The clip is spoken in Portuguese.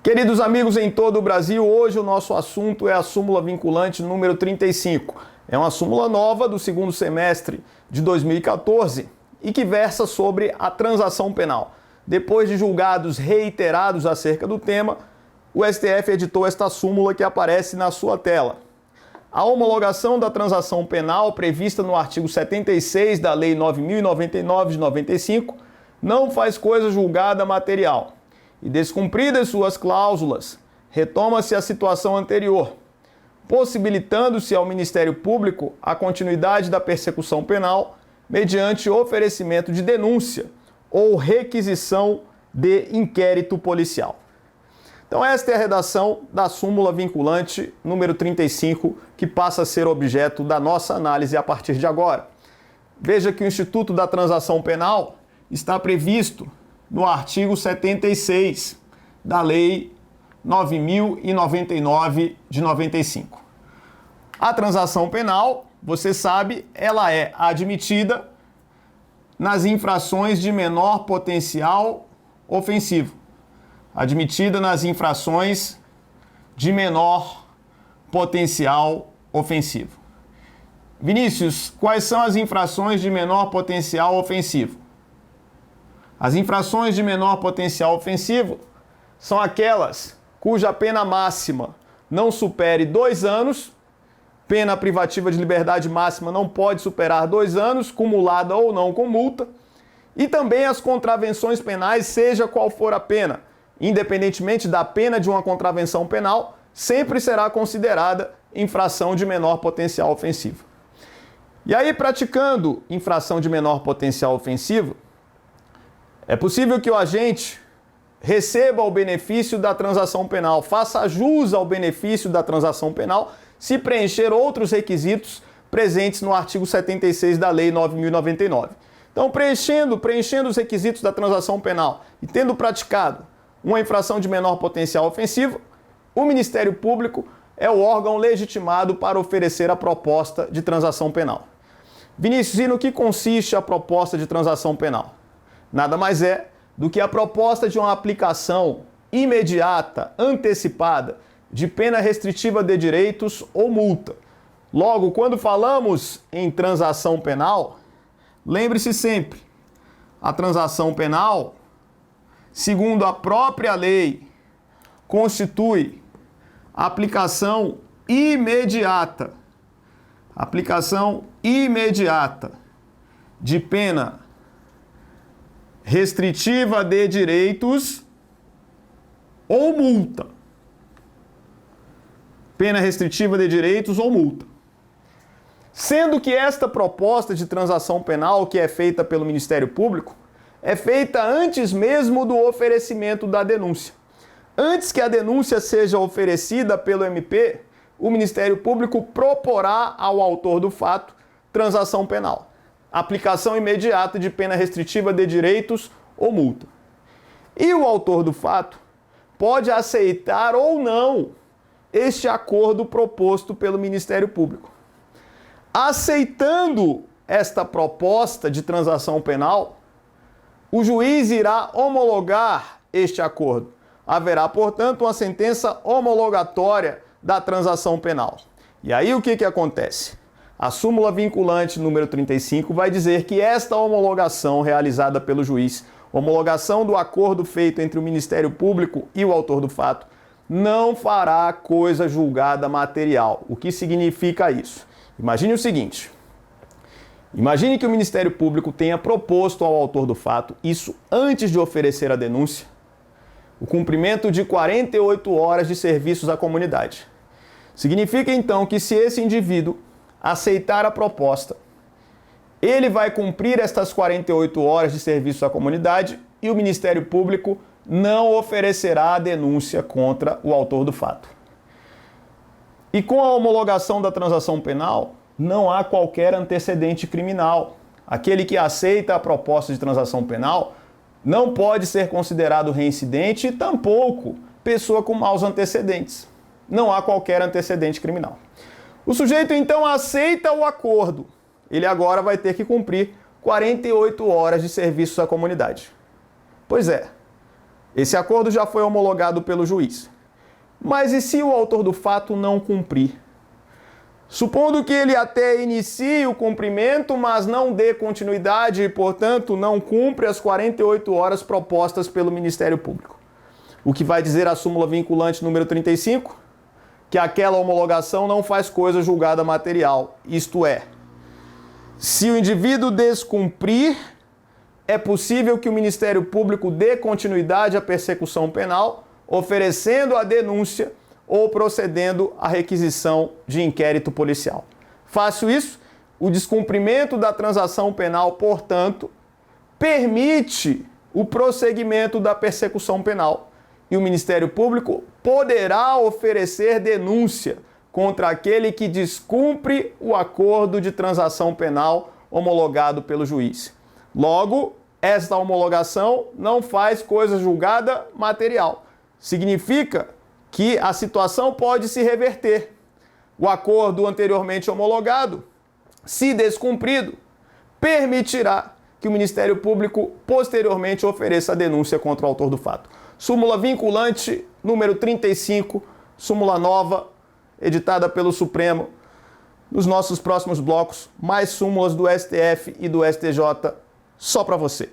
Queridos amigos em todo o Brasil, hoje o nosso assunto é a súmula vinculante número 35. É uma súmula nova do segundo semestre de 2014 e que versa sobre a transação penal. Depois de julgados reiterados acerca do tema, o STF editou esta súmula que aparece na sua tela. A homologação da transação penal prevista no artigo 76 da Lei 9.099 de 95 não faz coisa julgada material. E descumpridas suas cláusulas, retoma-se a situação anterior, possibilitando-se ao Ministério Público a continuidade da persecução penal mediante oferecimento de denúncia ou requisição de inquérito policial. Então esta é a redação da súmula vinculante número 35, que passa a ser objeto da nossa análise a partir de agora. Veja que o Instituto da Transação Penal está previsto no artigo 76 da Lei 9.099 de 95. A transação penal, você sabe, ela é admitida nas infrações de menor potencial ofensivo. Admitida nas infrações de menor potencial ofensivo. Vinícius, quais são as infrações de menor potencial ofensivo? As infrações de menor potencial ofensivo são aquelas cuja pena máxima não supere 2 anos, pena privativa de liberdade máxima não pode superar 2 anos, cumulada ou não com multa, e também as contravenções penais, seja qual for a pena, independentemente da pena de uma contravenção penal, sempre será considerada infração de menor potencial ofensivo. E aí, praticando infração de menor potencial ofensivo, é possível que o agente receba o benefício da transação penal, faça jus ao benefício da transação penal, se preencher outros requisitos presentes no artigo 76 da Lei 9.099. Então, preenchendo os requisitos da transação penal e tendo praticado uma infração de menor potencial ofensivo, o Ministério Público é o órgão legitimado para oferecer a proposta de transação penal. Vinícius, e no que consiste a proposta de transação penal? Nada mais é do que a proposta de uma aplicação imediata, antecipada, de pena restritiva de direitos ou multa. Logo, quando falamos em transação penal, lembre-se sempre, a transação penal, segundo a própria lei, constitui aplicação imediata de pena restritiva de direitos ou multa. Pena restritiva de direitos ou multa. Sendo que esta proposta de transação penal, que é feita pelo Ministério Público, é feita antes mesmo do oferecimento da denúncia. Antes que a denúncia seja oferecida pelo MP, o Ministério Público proporá ao autor do fato transação penal. Aplicação imediata de pena restritiva de direitos ou multa. E o autor do fato pode aceitar ou não este acordo proposto pelo Ministério Público. Aceitando esta proposta de transação penal, o juiz irá homologar este acordo. Haverá, portanto, uma sentença homologatória da transação penal. E aí o que acontece? A súmula vinculante número 35 vai dizer que esta homologação realizada pelo juiz, homologação do acordo feito entre o Ministério Público e o autor do fato, não fará coisa julgada material. O que significa isso? Imagine o seguinte: imagine que o Ministério Público tenha proposto ao autor do fato, isso antes de oferecer a denúncia, o cumprimento de 48 horas de serviços à comunidade. Significa então que se esse indivíduo aceitar a proposta, ele vai cumprir estas 48 horas de serviço à comunidade e o Ministério Público não oferecerá a denúncia contra o autor do fato. E com a homologação da transação penal, não há qualquer antecedente criminal. Aquele que aceita a proposta de transação penal não pode ser considerado reincidente e tampouco pessoa com maus antecedentes. Não há qualquer antecedente criminal. O sujeito, então, aceita o acordo. Ele agora vai ter que cumprir 48 horas de serviços à comunidade. Pois é, Esse acordo já foi homologado pelo juiz. Mas e se o autor do fato não cumprir? Supondo que ele até inicie o cumprimento, mas não dê continuidade e, portanto, não cumpre as 48 horas propostas pelo Ministério Público. O que vai dizer a súmula vinculante número 35? Que aquela homologação não faz coisa julgada material. Isto é, se o indivíduo descumprir, é possível que o Ministério Público dê continuidade à persecução penal, oferecendo a denúncia ou procedendo à requisição de inquérito policial. Fácil isso, o descumprimento da transação penal, portanto, permite o prosseguimento da persecução penal e o Ministério Público poderá oferecer denúncia contra aquele que descumpre o acordo de transação penal homologado pelo juiz. Logo, esta homologação não faz coisa julgada material. Significa que a situação pode se reverter. O acordo anteriormente homologado, se descumprido, permitirá que o Ministério Público posteriormente ofereça a denúncia contra o autor do fato. Súmula vinculante número 35, súmula nova, editada pelo Supremo. Nos nossos próximos blocos, mais súmulas do STF e do STJ só para você.